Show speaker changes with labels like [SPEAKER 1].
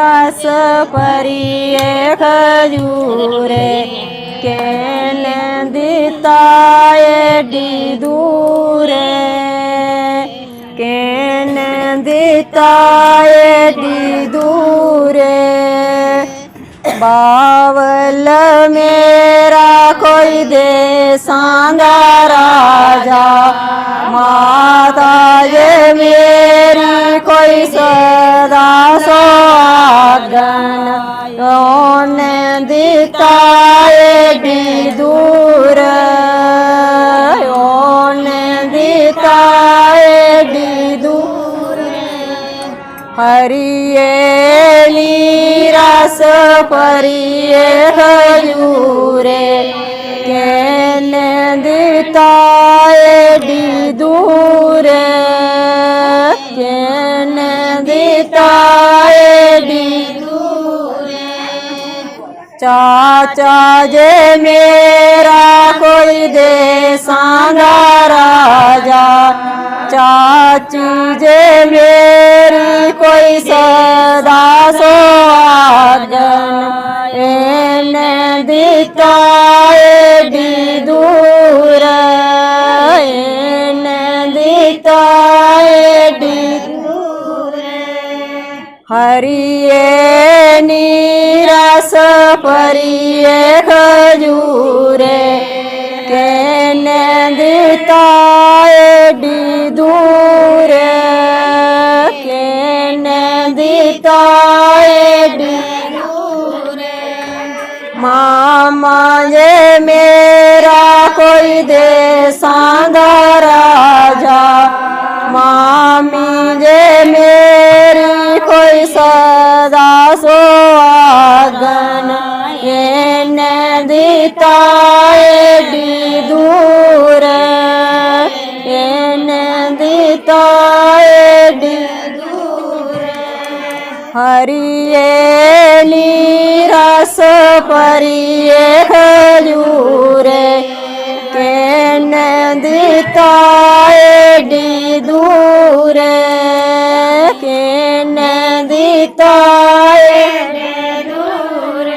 [SPEAKER 1] रस परिए खजूरे केने दिता एडी दूरे केने दिता एडी दूरे बावल मेरा कोई दे सांदा राजा माता ये मेरी कोई सदा सुहागन ओने दिता एडी दूर ओने दिता एडी दूर हरिये रस परिए खजूरे केने दिता एडी दूर केने दिता एडी दूर चाचा जे मेरा कोई दे सांदा राजा चाची जे मेरी कोई सदा सुहागन एने दिता एडी दूर एने दिता एडी दूर हरिये रस परिए खजूरे केने दिता एडी दूर केने दिता एडी दूर मामा ये मेरा कोई दे सांदा राजा मामी जे मेरी कोई सदा सुहागन एने दिता एडी दूर एने दिता एडी दूर हरिये रस परिए खजूरे केने दिता एडी दूर केने दिता एडी दूर